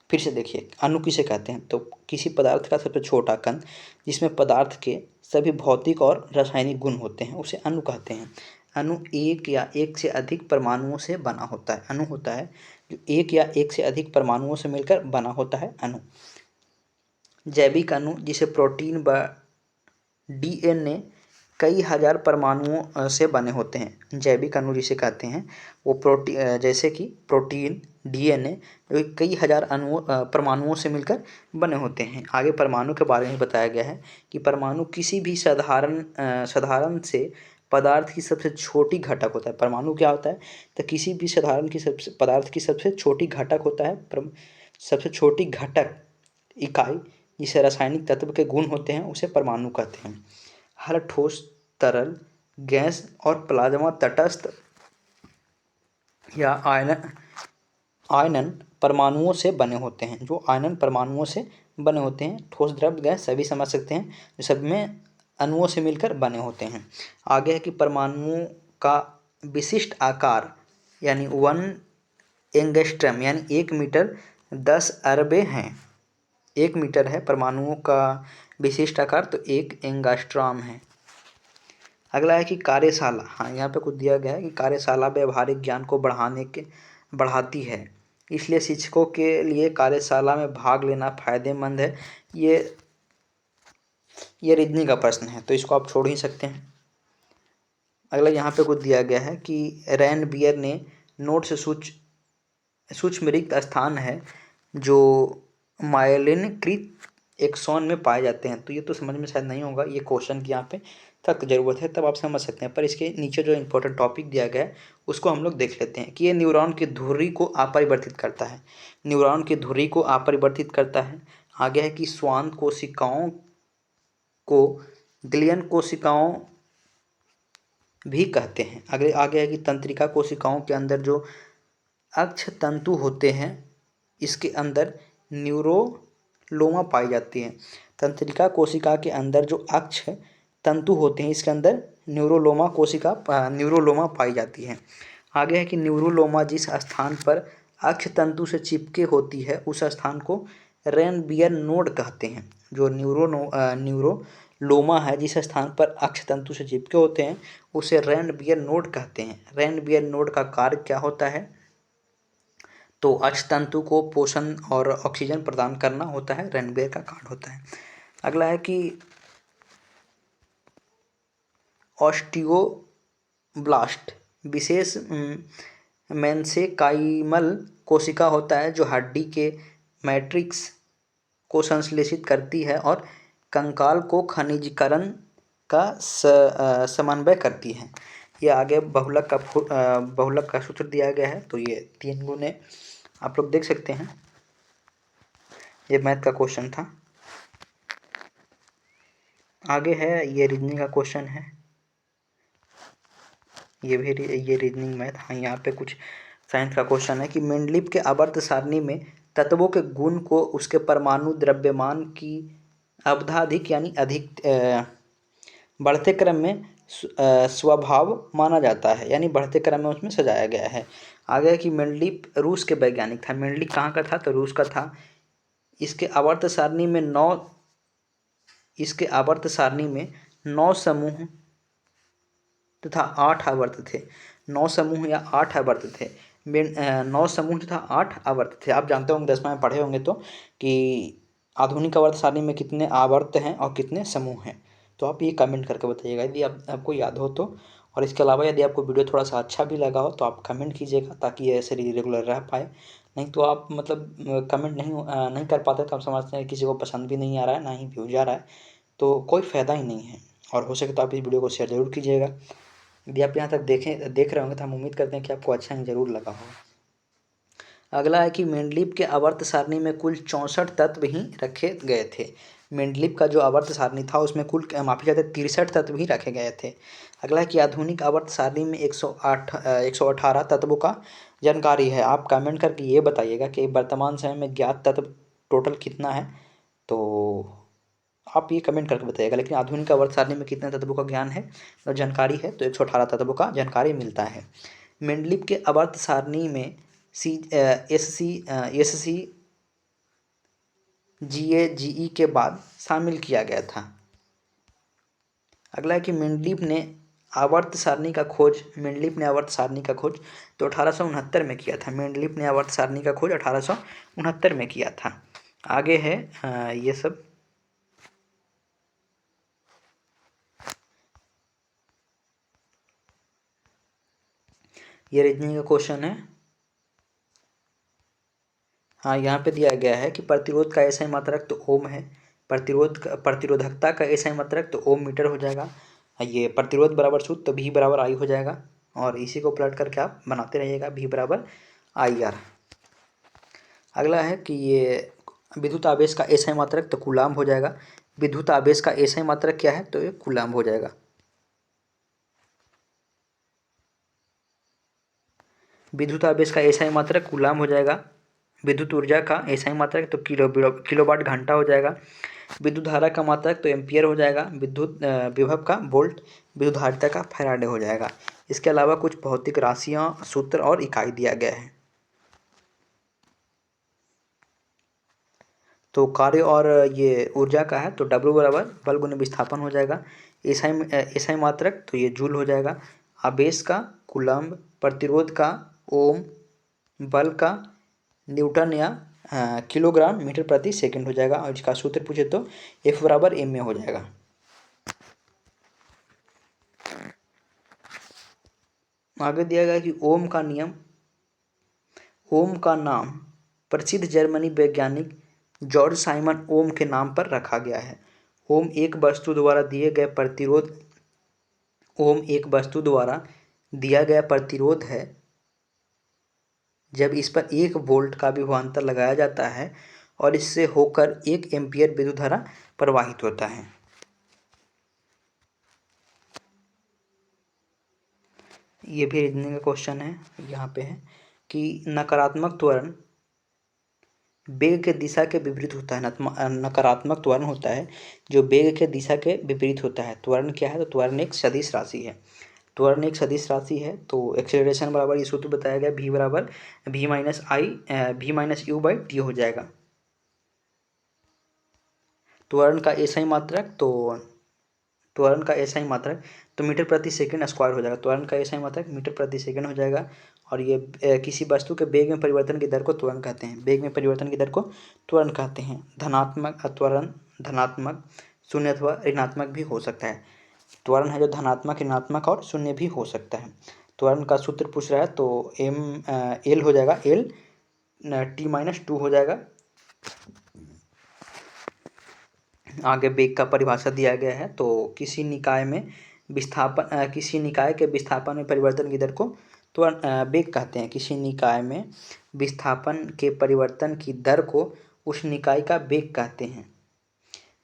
फिर से देखिए, अणु किसे कहते हैं। तो किसी पदार्थ का सबसे छोटा कण जिसमें पदार्थ के सभी भौतिक और रासायनिक गुण होते हैं उसे अणु कहते हैं। अणु एक या एक से अधिक परमाणुओं से बना होता है। अणु होता है जो एक या एक से अधिक परमाणुओं से मिलकर बना होता है अणु। जैविक अणु जिसे प्रोटीन व डीएनए कई हजार परमाणुओं से बने होते हैं। जैविक अणु जिसे कहते हैं वो जैसे कि प्रोटीन, डीएनए जो कई हजार परमाणुओं से मिलकर बने होते हैं। आगे परमाणु के बारे में बताया गया है कि परमाणु किसी भी साधारण से पदार्थ की सबसे छोटी घटक होता है। परमाणु क्या होता है, तो किसी भी पदार्थ की सबसे छोटी घटक होता है। सबसे छोटी घटक इकाई जिसे रासायनिक तत्व के गुण होते हैं उसे परमाणु कहते हैं। हर ठोस, तरल, गैस और प्लाज्मा तटस्थ या आयनन परमाणुओं से बने होते हैं। जो आयनन परमाणुओं से बने होते हैं, ठोस, द्रव, गैस सभी समझ सकते हैं, जो सब में अणुओं से मिलकर बने होते हैं। आगे है कि परमाणुओं का विशिष्ट आकार यानी 1 एंगस्ट्रम यानी 1 मीटर 10 अरबे हैं। 1 मीटर है परमाणुओं का विशिष्ट आकार, तो 1 एंगस्ट्रॉम है। अगला है कि कार्यशाला। हाँ, यहाँ पे कुछ दिया गया है कि कार्यशाला व्यवहारिक ज्ञान को बढ़ाती है, इसलिए शिक्षकों के लिए कार्यशाला में भाग लेना फायदेमंद है। ये रीजनिंग का प्रश्न है, तो इसको आप छोड़ ही सकते हैं। अगला यहाँ पे कुछ दिया गया है कि रैन बियर ने नोट से सूक्ष्म रिक्त स्थान है जो मायलिनकृत एक्सॉन में पाए जाते हैं। तो ये तो समझ में शायद नहीं होगा, ये क्वेश्चन की यहाँ पे तक ज़रूरत है, तब आप समझ सकते हैं। पर इसके नीचे जो इंपॉर्टेंट टॉपिक दिया गया है उसको हम लोग देख लेते हैं कि ये न्यूरॉन की धुरी को अपरिवर्तित करता है। न्यूरॉन की धुरी को अपरिवर्तित करता है। आगे है कि श्वान कोशिकाओं को ग्लियन कोशिकाओं भी कहते हैं। आगे है कि तंत्रिका कोशिकाओं के अंदर जो अक्ष तंतु होते हैं इसके अंदर न्यूरोलोमा पाई जाती है। तंत्रिका कोशिका के अंदर जो अक्ष तंतु होते हैं इसके अंदर न्यूरोलोमा पाई जाती है। आगे है कि न्यूरोलोमा जिस स्थान पर अक्ष तंतु से चिपके होती है उस स्थान को रैन बियर नोड कहते हैं। जो न्यूरोलोमा है जिस स्थान पर अक्ष तंतु से चिपके होते हैं उसे रैन बियर नोड कहते हैं। रैन बियर नोड का कार्य क्या होता है, तो अक्ष तंतु को पोषण और ऑक्सीजन प्रदान करना होता है, रैन बियर का कार्य होता है। अगला है कि ऑस्टियोब्लास्ट विशेष मेसेंकाइमल कोशिका होता है जो हड्डी के मैट्रिक्स को संश्लेषित करती है और कंकाल को खनिजीकरण का समन्वय करती है। ये आगे बहुलक का सूत्र दिया गया है, तो ये 3 गुण है, आप लोग देख सकते हैं। ये मैथ का क्वेश्चन था। आगे है ये रीजनिंग का क्वेश्चन है। ये रीजनिंग मैथ। हाँ, यहाँ पे कुछ साइंस का क्वेश्चन है कि मेंडलीव के आवर्त सारणी में तत्वों के गुण को उसके परमाणु द्रव्यमान की अवधाधिक यानी अधिक बढ़ते क्रम में स्वभाव माना जाता है, यानी बढ़ते क्रम में उसमें सजाया गया है। आगे कि मेंडलीव रूस के वैज्ञानिक था। मेंडलीव कहाँ का था? तो रूस का था। इसके आवर्त सारणी में 9 समूह तथा 8 आवर्त थे। 9 समूह या 8 आवर्त थे। 9 समूह तथा 8 आवर्त थे। आप जानते होंगे, 10वीं में पढ़े होंगे तो, कि आधुनिक आवर्त सारणी में कितने आवर्त हैं और कितने समूह हैं। तो आप ये कमेंट करके बताइएगा यदि आपको याद हो तो। और इसके अलावा यदि आपको वीडियो थोड़ा सा अच्छा भी लगा हो तो आप कमेंट कीजिएगा, ताकि ये ऐसे रेगुलर रह पाए। नहीं तो आप मतलब कमेंट नहीं कर पाते तो आप समझते हैं किसी को पसंद भी नहीं आ रहा है, ना ही व्यूज आ रहा है, तो कोई फ़ायदा ही नहीं है। और हो सके तो आप इस वीडियो को शेयर ज़रूर कीजिएगा। यदि आप यहाँ तक देख रहे होंगे तो हम उम्मीद करते हैं कि आपको अच्छा ही ज़रूर लगा होगा। अगला है कि मेंडलीव के आवर्त सारणी में कुल 64 तत्व ही रखे गए थे। मेंडलीव का जो आवर्त सारणी था उसमें कुल 63 तत्व ही रखे गए थे। अगला है कि आधुनिक आवर्त सारणी में 118 तत्वों का जानकारी है। आप कमेंट करके ये बताइएगा कि वर्तमान समय में ज्ञात तत्व टोटल कितना है। तो आप ये कमेंट करके बताइएगा। लेकिन आधुनिक आवर्त सारणी में कितने तत्वों का ज्ञान है और जानकारी है, तो 118 तत्वों का जानकारी मिलता है। मेंडलीव के आवर्त सारणी में एस सी GA GE के बाद शामिल किया गया था। अगला है कि मेंडलीव ने आवर्त सारणी का खोज तो 1869 में किया था। मेंडलीव ने आवर्त सारणी का खोज 1869 में किया था। आगे है ये सब ये रीजनिंग का क्वेश्चन है। हाँ, यहाँ पे दिया गया है कि प्रतिरोध का एसआई मात्रक तो ओम है। प्रतिरोधकता का एसआई मात्रक तो ओम मीटर हो जाएगा। ये प्रतिरोध बराबर सूत्र तो V बराबर I हो जाएगा। और इसी को पलट करके आप बनाते रहिएगा, V बराबर IR। अगला है कि ये विद्युत आवेश का एसआई मात्रक तो कूलाम्ब हो जाएगा। विद्युत आवेश का एसआई मात्रक क्या है? तो ये कूलाम्ब हो जाएगा। विद्युत आवेश का एसआई मात्रक कूलाम्ब हो जाएगा। विद्युत ऊर्जा का एसआई मात्रक तो किलोवाट घंटा हो जाएगा। विद्युत धारा का मात्रक तो एम्पियर हो जाएगा। विद्युत विभव का वोल्ट, विद्युत धारिता का फैराडे हो जाएगा। इसके अलावा कुछ भौतिक राशियाँ, सूत्र और इकाई दिया गया है। तो कार्य और ये ऊर्जा का है तो W बराबर बल गुने विस्थापन हो जाएगा। एसआई मात्रक तो ये जूल हो जाएगा। आवेश का कूलम्ब, प्रतिरोध का ओम, बल का न्यूटन या किलोग्राम मीटर प्रति सेकंड हो जाएगा। और इसका सूत्र पूछे तो F बराबर M में हो जाएगा। आगे दिया गया कि ओम का नाम प्रसिद्ध जर्मनी वैज्ञानिक जॉर्ज साइमन ओम के नाम पर रखा गया है। ओम एक वस्तु द्वारा दिया गया प्रतिरोध है जब इस पर 1 वोल्ट का विभवांतर लगाया जाता है और इससे होकर 1 एम्पियर विद्युत धारा प्रवाहित होता है। ये भी रीजनिंग का क्वेश्चन है। यहाँ पे है कि नकारात्मक त्वरण वेग के दिशा के विपरीत होता है। नकारात्मक त्वरण होता है जो वेग के दिशा के विपरीत होता है। त्वरण क्या है? तो त्वरण एक सदिश राशि है। त्वरण एक सदिश राशि है तो एक्सेलरेशन बराबर ये सूत्र बताया गया, V बराबर V-U/T हो जाएगा। त्वरण का एसआई मात्रक तो मीटर प्रति सेकंड स्क्वायर हो जाएगा। त्वरण का एसआई मात्रक मीटर प्रति सेकंड हो जाएगा। और ये किसी वस्तु के वेग में परिवर्तन की दर को त्वरण कहते हैं। वेग में परिवर्तन की दर को त्वरण कहते हैं। धनात्मक त्वरण धनात्मक, शून्य अथवा ऋणात्मक भी हो सकता है। त्वरण है जो धनात्मक, ऋणात्मक और शून्य भी हो सकता है। त्वरण का सूत्र पूछ रहा है तो L हो जाएगा, L T-2 हो जाएगा। आगे वेग का परिभाषा दिया गया है तो किसी निकाय के विस्थापन में परिवर्तन की दर को वेग कहते हैं। किसी निकाय में विस्थापन के परिवर्तन की दर को उस निकाय का वेग कहते हैं।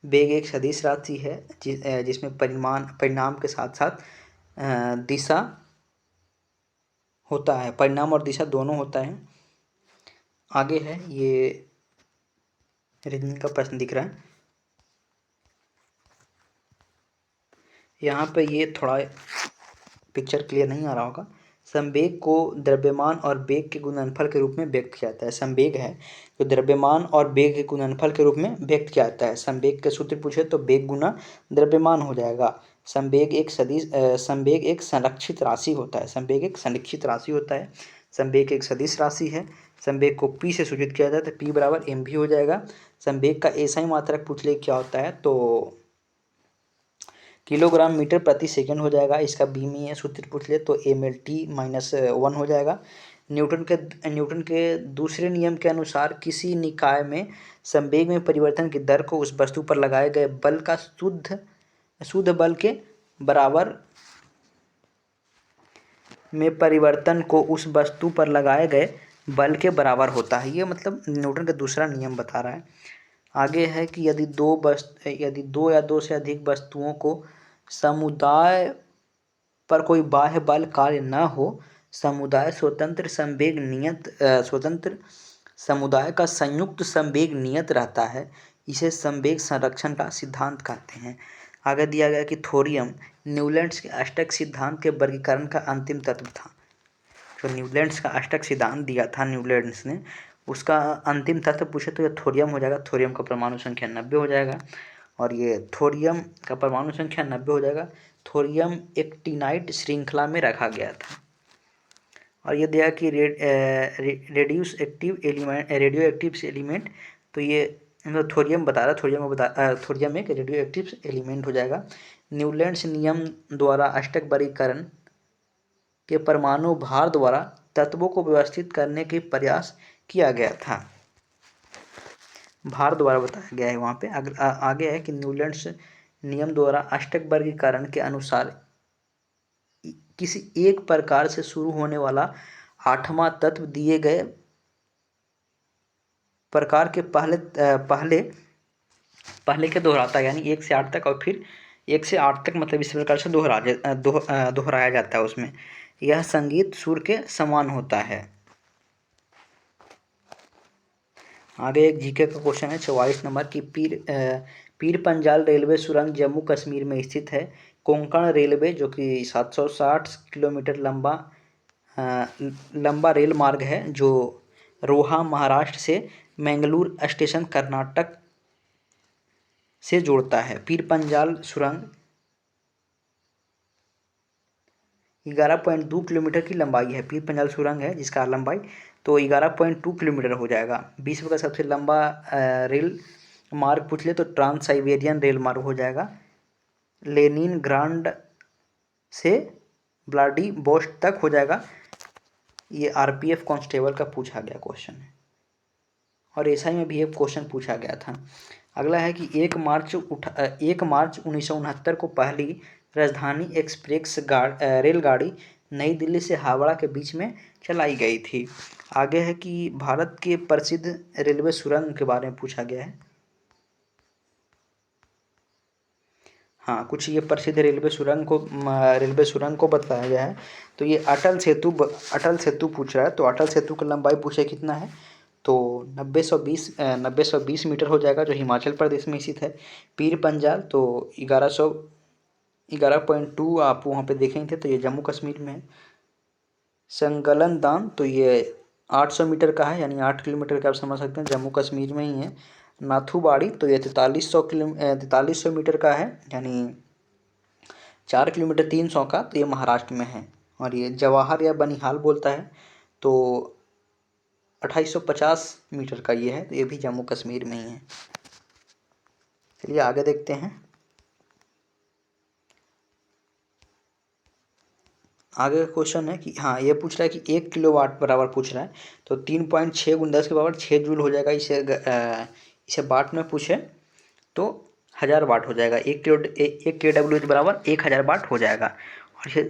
वेग एक सदिश राशि है जिसमें परिमाण परिणाम के साथ साथ दिशा होता है, परिणाम और दिशा दोनों होता है। आगे है, ये रीजनिंग का प्रश्न दिख रहा है यहाँ पे, ये थोड़ा पिक्चर क्लियर नहीं आ रहा होगा। संवेग को द्रव्यमान और वेग के गुणनफल के रूप में व्यक्त किया जाता है। संवेग है जो द्रव्यमान और वेग के गुणनफल के रूप में व्यक्त किया जाता है। संवेग के सूत्र पूछे तो वेग गुना द्रव्यमान हो जाएगा। संवेग एक संरक्षित राशि होता है। संवेग एक संरक्षित राशि होता है। संवेग एक सदिश राशि है। संवेग को p से सूचित किया जाता है, तो p बराबर mv हो जाएगा। संवेग का एसआई मात्रक पूछ ले क्या होता है, तो किलोग्राम मीटर प्रति सेकंड हो जाएगा। इसका बी में सूत्र पूछ ले तो -1 हो जाएगा। न्यूटन के दूसरे नियम के अनुसार किसी निकाय में संवेग में परिवर्तन की दर को उस वस्तु पर लगाए गए बल का शुद्ध बल के बराबर में परिवर्तन को उस वस्तु पर लगाए गए बल के बराबर होता है। ये मतलब न्यूटन का दूसरा नियम बता रहा है। आगे है कि यदि दो या दो से अधिक वस्तुओं को समुदाय पर कोई बाह्य बल कार्य न हो, समुदाय स्वतंत्र समुदाय का संयुक्त संवेग नियत रहता है। इसे संवेग संरक्षण का सिद्धांत कहते हैं। आगे दिया गया कि थोरियम न्यूलैंड्स के अष्टक सिद्धांत के वर्गीकरण का अंतिम तत्व था। जो न्यूलैंड्स का अष्टक सिद्धांत दिया था न्यूलैंड्स ने, उसका अंतिम तत्व पूछे तो ये थोरियम हो जाएगा। थोरियम का परमाणु संख्या 90 हो जाएगा, और ये थोरियम का परमाणु संख्या 90 हो जाएगा। थोरियम एक्टिनाइट श्रृंखला में रखा गया था। और ये दिया कि रेडियो एक्टिव एलिमेंट, तो ये मतलब थोरियम बता रहा है। थोरियम एक रेडियो एक्टिव एलिमेंट हो जाएगा। न्यूलैंड्स नियम द्वारा अष्टक वर्गीकरण के परमाणु भार द्वारा तत्वों को व्यवस्थित करने के प्रयास किया गया था। भार द्वारा बताया गया है वहाँ पे। आगे है कि न्यूलैंड्स नियम द्वारा अष्टक वर्गीकरण के अनुसार किसी एक प्रकार से शुरू होने वाला आठवां तत्व दिए गए प्रकार के पहले के दोहराता है, यानी 1 से 8 तक, और फिर 1 से 8 तक मतलब इस प्रकार से दोहराया जाता है उसमें। यह संगीत सुर के समान होता है। आगे एक जीके का क्वेश्चन है 44 नंबर की, पीर पंजाल रेलवे सुरंग जम्मू कश्मीर में स्थित है। कोंकण रेलवे जो कि 760 किलोमीटर लंबा रेल मार्ग है, जो रोहा महाराष्ट्र से मैंगलोर स्टेशन कर्नाटक से जोड़ता है। पीर पंजाल सुरंग 11.2 किलोमीटर की लंबाई है। पीर पंजाल सुरंग है जिसका लंबाई तो 11.2 किलोमीटर हो जाएगा। विश्व का सबसे लंबा रेल मार्ग पूछ ले तो ट्रांस साइबेरियन रेल मार्ग हो जाएगा। लेनिनग्राड से व्लादिवोस्टोक तक हो जाएगा। ये आरपीएफ कांस्टेबल का पूछा गया क्वेश्चन है, और एसआई में भी एक क्वेश्चन पूछा गया था। अगला है कि 1 मार्च 1969 को पहली राजधानी एक्सप्रेस रेलगाड़ी नई दिल्ली से हावड़ा के बीच में चलाई गई थी। आगे है कि भारत के प्रसिद्ध रेलवे सुरंग के बारे में पूछा गया है। हाँ, कुछ ये प्रसिद्ध रेलवे सुरंग को बताया गया है। तो ये अटल सेतु पूछ रहा है। तो अटल सेतु की लंबाई पूछे कितना है, तो 920 मीटर हो जाएगा, जो हिमाचल प्रदेश में स्थित है। पीर पंजाल तो 11.2 आप वहाँ पे देखेंगे थे, तो ये जम्मू कश्मीर में है। संगलन दान तो ये 800 मीटर का है, यानी 8 किलोमीटर का आप समझ सकते हैं, जम्मू कश्मीर में ही है। नाथुबाड़ी तो ये 4300 मीटर का है, यानी 4 किलोमीटर 300 का, तो ये महाराष्ट्र में है। और ये जवाहर या बनिहाल बोलता है तो 2850 मीटर का ये है, तो ये भी जम्मू कश्मीर में ही है। चलिए आगे देखते हैं। आगे का क्वेश्चन है कि हाँ, ये पूछ रहा है कि 1 किलोवाट बराबर पूछ रहा है, तो 3.6 × 10 के बराबर 6 जूल हो जाएगा। इसे वाट में पूछे तो 1000 वाट हो जाएगा। 1 kW बराबर 1000 वाट हो जाएगा। और इसे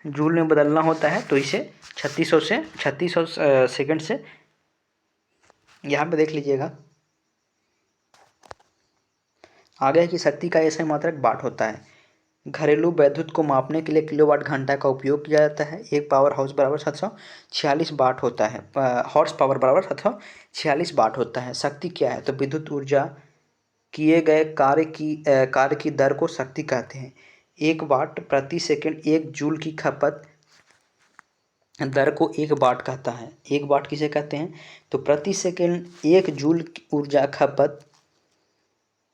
जूल में बदलना होता है, तो इसे 3600 सेकंड से यहाँ पे देख लीजिएगा। आगे है कि शक्ति का ऐसा मात्रक वाट होता है। घरेलू विद्युत को मापने के लिए किलोवाट घंटा का उपयोग किया जाता है। एक पावर हाउस बराबर 746 वाट होता है। हॉर्स पावर बराबर 746 वाट होता है। शक्ति क्या है? तो विद्युत ऊर्जा किए गए कार्य की दर को शक्ति कहते हैं। 1 वाट प्रति सेकंड 1 जूल की खपत दर को 1 वाट कहता है। 1 वाट किसे कहते हैं? तो प्रति सेकंड 1 जूल की ऊर्जा खपत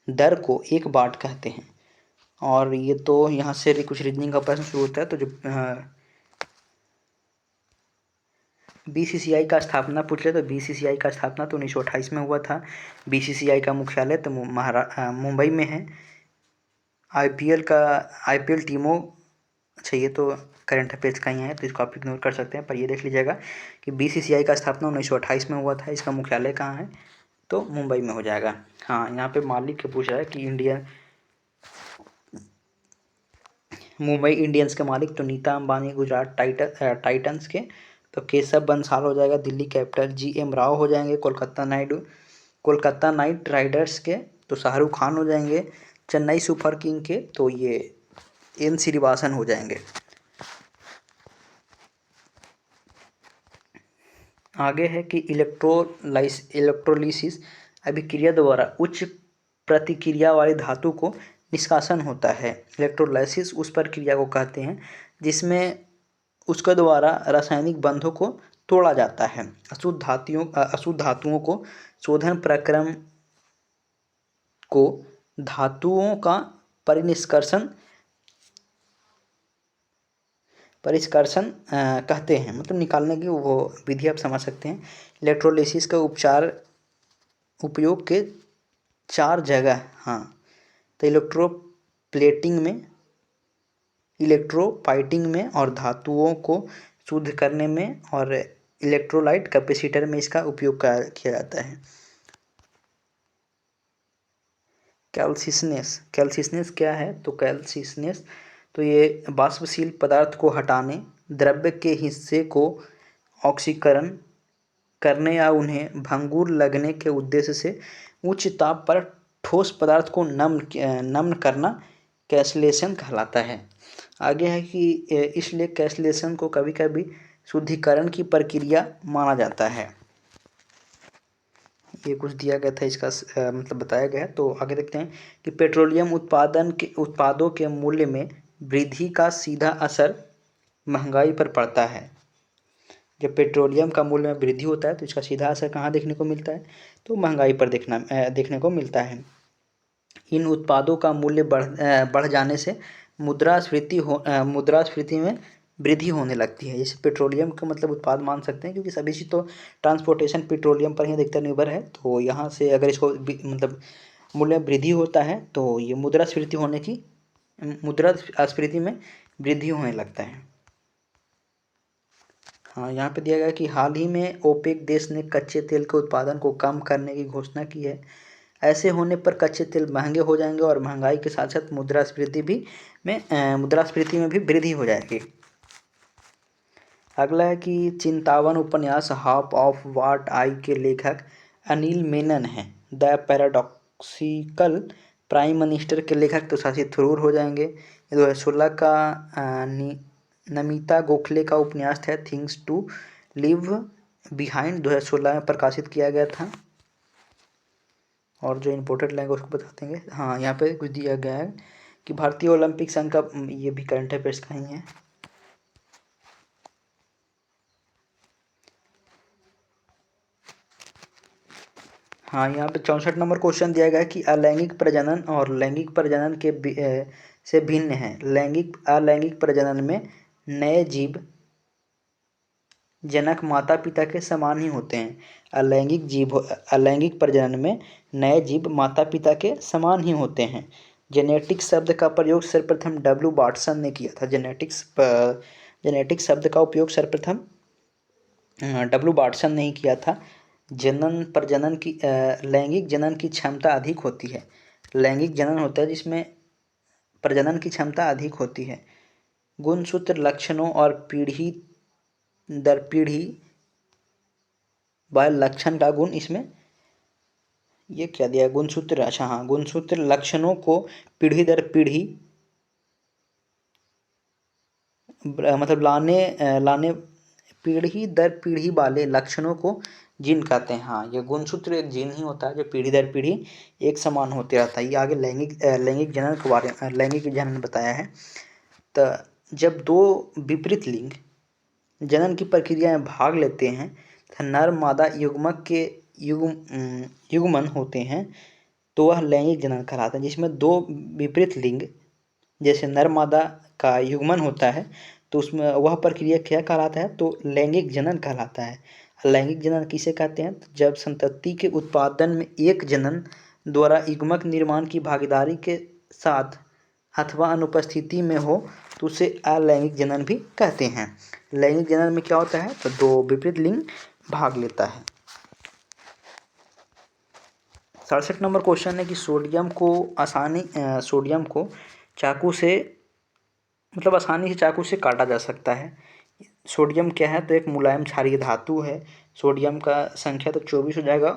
दर को 1 वाट कहते हैं। और ये तो यहाँ से कुछ रीजनिंग का प्रश्न शुरू होता है। तो जो बीसीसीआई का स्थापना पूछ ले तो बीसीसीआई का स्थापना तो 1928 में हुआ था। बीसीसीआई का मुख्यालय तो मुंबई में है। आईपीएल टीमों, अच्छा ये तो करंट अफेयर्स का ही है तो इसको आप इग्नोर कर सकते हैं, पर ये देख लीजिएगा कि बीसीसीआई का स्थापना 1928 में हुआ था। इसका मुख्यालय कहाँ है? तो मुंबई में हो जाएगा। हाँ, यहाँ पे मालिक के पूछ रहा है कि मुंबई इंडियंस के मालिक तो नीता अंबानी गुजरात टाइटंस के, तो केशव बंसाल हो जाएगा दिल्ली कैपिटल। जीएम राव हो जाएंगे कोलकाता नाइट राइडर्स के, तो शाहरुख खान हो जाएंगे चेन्नई सुपर किंग के, तो ये एन श्रीनिवासन हो जाएंगे। आगे है कि इलेक्ट्रोलिसिस अभिक्रिया द्वारा उच्च प्रतिक्रिया वाली धातु को निष्कासन होता है। इलेक्ट्रोलाइसिस उस प्रक्रिया को कहते हैं जिसमें उसके द्वारा रासायनिक बंधों को तोड़ा जाता है। अशुद्ध धातुओं को शोधन प्रक्रम को धातुओं का परिष्करण कहते हैं, मतलब निकालने की वो विधि आप समझ सकते हैं। इलेक्ट्रोलिसिस का उपयोग के 4 जगह, हाँ, तो इलेक्ट्रोपाइटिंग में और धातुओं को शुद्ध करने में और इलेक्ट्रोलाइट कैपेसिटर में इसका उपयोग किया जाता है। कैल्सिसनेस क्या है? तो कैल्सिसनेस तो ये वाष्पशील पदार्थ को हटाने, द्रव्य के हिस्से को ऑक्सीकरण करने या उन्हें भंगुर लगने के उद्देश्य से उच्च ताप पर ठोस पदार्थ को नम्न करना कैल्सिलेशन कहलाता है। आगे है कि इसलिए कैल्सिलेशन को कभी कभी शुद्धिकरण की प्रक्रिया माना जाता है। ये कुछ दिया गया था, इसका मतलब बताया गया है। तो आगे देखते हैं कि पेट्रोलियम उत्पादों के मूल्य में वृद्धि का सीधा असर महंगाई पर पड़ता है। जब पेट्रोलियम का मूल्य में वृद्धि होता है तो इसका सीधा असर कहाँ देखने को मिलता है? तो महंगाई पर देखने को मिलता है। इन उत्पादों का मूल्य बढ़ जाने से मुद्रास्फीति में वृद्धि होने लगती है। जैसे पेट्रोलियम का मतलब उत्पाद मान सकते हैं, क्योंकि सभी चीज़ तो ट्रांसपोर्टेशन पेट्रोलियम पर ही अधिकतर निर्भर है। तो यहाँ से अगर इसको मतलब मूल्य में वृद्धि होता है तो ये मुद्रास्फीति में वृद्धि होने लगता है। हाँ, यहाँ पे दिया गया कि हाल ही में ओपेक देश ने कच्चे तेल के उत्पादन को कम करने की घोषणा की है। ऐसे होने पर कच्चे तेल महंगे हो जाएंगे और महंगाई के साथ साथ मुद्रास्फीति में भी वृद्धि हो जाएगी। अगला है कि चिंतावन उपन्यास हाफ ऑफ व्हाट आई के लेखक अनिल मेनन हैं। द पैराडॉक्सिकल प्राइम मिनिस्टर के लेखक तो शशि थरूर हो जाएंगे। 2016 का नमिता गोखले का उपन्यास था थिंग्स टू लिव बिहाइंड, 2016 में प्रकाशित किया गया था। और जो इम्पोर्टेंट लैंग्वेज उसको बता देंगे। हाँ, यहाँ पे कुछ दिया गया है कि भारतीय ओलंपिक संघ का, ये भी करंट अफेयर्स का ही है। हाँ, यहाँ पे 64 नंबर क्वेश्चन दिया गया है कि अलैंगिक प्रजनन और लैंगिक प्रजनन से भिन्न है। अलैंगिक प्रजनन में नए जीव जनक माता पिता के समान ही होते हैं। अलैंगिक प्रजनन में नए जीव माता पिता के समान ही होते हैं। जेनेटिक्स शब्द का प्रयोग सर्वप्रथम डब्ल्यू वाटसन ने किया था। जेनेटिक्स शब्द का उपयोग सर्वप्रथम डब्ल्यू वाटसन ने ही किया था। लैंगिक जनन की क्षमता अधिक होती है। लैंगिक जनन होता है जिसमें प्रजनन की क्षमता अधिक होती है। गुणसूत्र लक्षणों और पीढ़ी दर पीढ़ी व लक्षण का गुण, इसमें ये क्या दिया? गुणसूत्र, अच्छा हाँ, गुणसूत्र लक्षणों को पीढ़ी दर पीढ़ी मतलब लाने पीढ़ी दर पीढ़ी वाले लक्षणों को जीन कहते हैं। हाँ, ये गुणसूत्र एक जीन ही होता है जो पीढ़ी दर पीढ़ी एक समान होते रहता है। ये आगे लैंगिक जनन के बारे लैंगिक जनन बताया है। तो जब दो विपरीत लिंग जनन की प्रक्रिया में भाग लेते हैं तथा नर मादा युग्मक के युग्मन होते हैं तो वह लैंगिक जनन कहलाता है। जिसमें दो विपरीत लिंग जैसे नर मादा का युग्मन होता है तो उसमें वह प्रक्रिया क्या कहलाता है, तो लैंगिक जनन कहलाता है। लैंगिक जनन किसे कहते हैं, जब संतति के उत्पादन में एक जनन द्वारा युग्मक निर्माण की भागीदारी के साथ अथवा अनुपस्थिति में हो तो उसे अलैंगिक जनन भी कहते हैं। लैंगिक जनन में क्या होता है, तो दो विपरीत लिंग भाग लेता है। 67 नंबर क्वेश्चन है कि सोडियम को चाकू से मतलब आसानी से चाकू से काटा जा सकता है। सोडियम क्या है, तो एक मुलायम क्षारीय धातु है। सोडियम का संख्या तो 24 हो जाएगा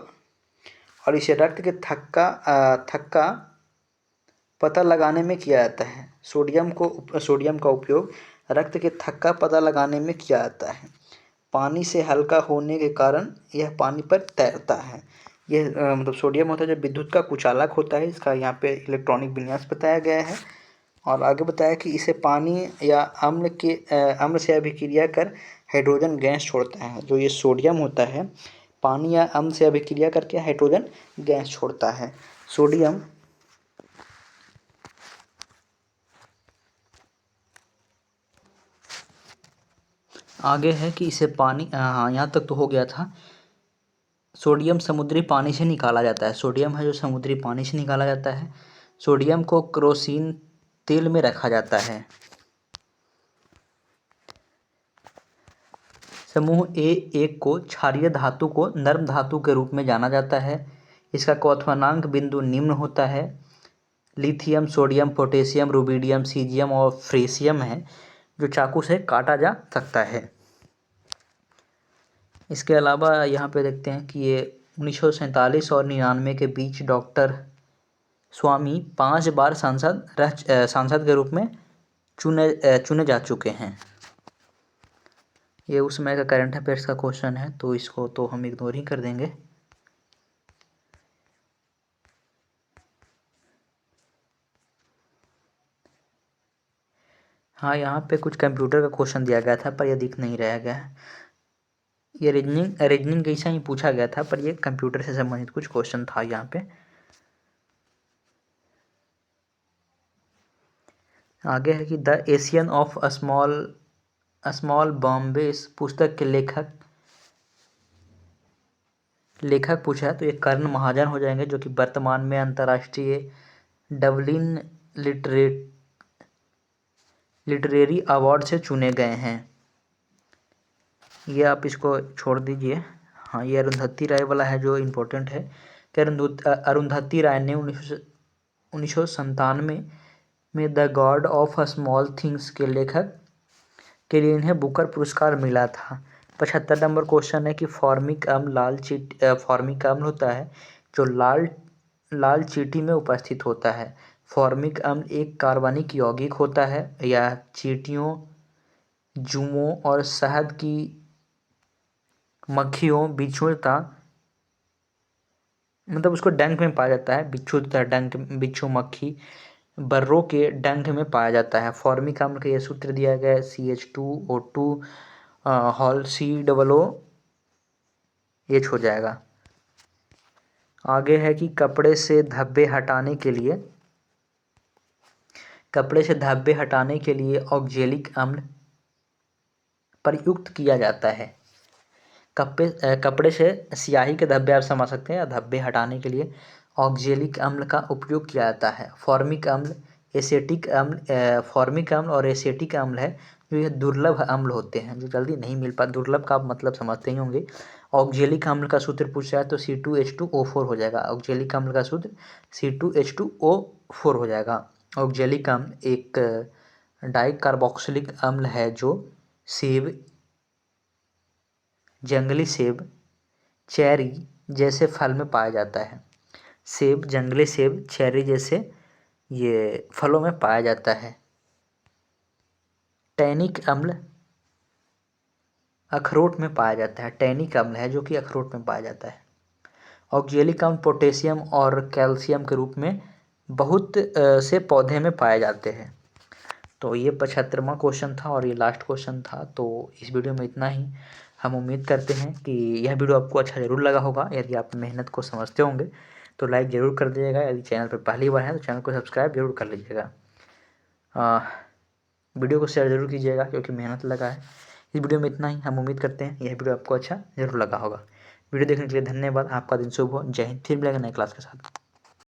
और इसे रक्त के थक्का पता लगाने में किया जाता है। सोडियम का उपयोग रक्त के थक्का पता लगाने में किया जाता है। पानी से हल्का होने के कारण यह पानी पर तैरता है। यह मतलब सोडियम होता है जो विद्युत का कुचालक होता है। इसका यहाँ पे इलेक्ट्रॉनिक विन्यास बताया गया है और आगे बताया कि इसे पानी या अम्ल से अभिक्रिया कर हाइड्रोजन गैस छोड़ता है। जो ये सोडियम होता है पानी या अम्ल से अभिक्रिया करके हाइड्रोजन गैस छोड़ता है। सोडियम आगे है कि इसे पानी, हाँ यहाँ तक तो हो गया था। सोडियम समुद्री पानी से निकाला जाता है। सोडियम है जो समुद्री पानी से निकाला जाता है। सोडियम को केरोसिन तेल में रखा जाता है। समूह A1 को क्षारीय धातु को नर्म धातु के रूप में जाना जाता है। इसका क्वथनांक बिंदु निम्न होता है। Lithium, sodium, potassium, rubidium, caesium और फ्रेशियम है जो चाकू से काटा जा सकता है। इसके अलावा यहाँ पे देखते हैं कि ये 1947 और 99 के बीच डॉक्टर स्वामी 5 बार सांसद के रूप में चुने जा चुके हैं। ये उस समय का करंट अफेयर्स का क्वेश्चन है तो इसको तो हम इग्नोर ही कर देंगे। हाँ, यहाँ पे कुछ कंप्यूटर का क्वेश्चन दिया गया था पर यह दिख नहीं रहा गया है। ये रीजनिंग जैसा ही पूछा गया था पर ये कंप्यूटर से संबंधित कुछ क्वेश्चन था यहाँ पे। आगे है कि the Asian of a small Bombay इस पुस्तक के लेखक पूछा है तो ये कर्ण महाजन हो जाएंगे जो कि वर्तमान में अंतर्राष्ट्रीय डबलिन लिटरेरी अवार्ड से चुने गए हैं। ये आप इसको छोड़ दीजिए। हाँ, ये अरुंधति राय वाला है जो इम्पोर्टेंट है कि अरुंधति राय ने 1997 में the God of small things के लेखक के लिए इन्हें बुकर पुरस्कार मिला था। 75 नंबर क्वेश्चन है कि फॉर्मिक अम्ल होता है जो लाल चींटी में उपस्थित होता है। फॉर्मिक अम्ल एक कार्बनिक यौगिक होता है। यह चींटियों, जूमों और शहद की मक्खियों, बिच्छू तथा मतलब उसको डंक में पाया जाता है। बिच्छू, मक्खी, बर्रों के डंक में पाया जाता है। फॉर्मिक अम्ल का यह सूत्र दिया गया है CH2O2 हॉल COOH हो जाएगा। आगे है कि कपड़े से धब्बे हटाने के लिए ऑक्जेलिक अम्ल प्रयुक्त किया जाता है। कपड़े से स्याही के धब्बे आप समझ सकते हैं। धब्बे हटाने के लिए ऑक्जेलिक अम्ल का उपयोग किया जाता है। फॉर्मिक अम्ल और एसेटिक अम्ल है जो ये दुर्लभ अम्ल होते हैं जो जल्दी नहीं मिल पाते। दुर्लभ का आप मतलब समझते ही होंगे। ऑक्जेलिक अम्ल का सूत्र पूछा है तो C2H2O4 हो जाएगा। ऑक्जेलिक अम्ल का सूत्र C2H2O4 हो जाएगा। ऑक्जेलिक अम्ल एक डाइकार्बोक्सिलिक अम्ल है जो जंगली सेब, चेरी जैसे फल में पाया जाता है। जंगली सेब, चेरी जैसे ये फलों में पाया जाता है। टैनिक अम्ल अखरोट में पाया जाता है। टैनिक अम्ल है जो कि अखरोट में पाया जाता है। ऑक्जेलिक अम्ल पोटेशियम और कैल्शियम के रूप में बहुत से पौधे में पाए जाते हैं। तो ये 75वां क्वेश्चन था और ये लास्ट क्वेश्चन था। तो इस वीडियो में इतना ही। हम उम्मीद करते हैं कि यह वीडियो आपको अच्छा ज़रूर लगा होगा। यदि आप मेहनत को समझते होंगे तो लाइक ज़रूर कर दीजिएगा। यदि चैनल पर पहली बार है तो चैनल को सब्सक्राइब जरूर कर लीजिएगा। वीडियो को शेयर जरूर कीजिएगा क्योंकि मेहनत लगा है। इस वीडियो में इतना ही। हम उम्मीद करते हैं यह वीडियो आपको अच्छा जरूर लगा होगा। वीडियो देखने के लिए धन्यवाद। आपका दिन शुभ हो। जय हिंद। फिर मिलेंगे नए क्लास के साथ।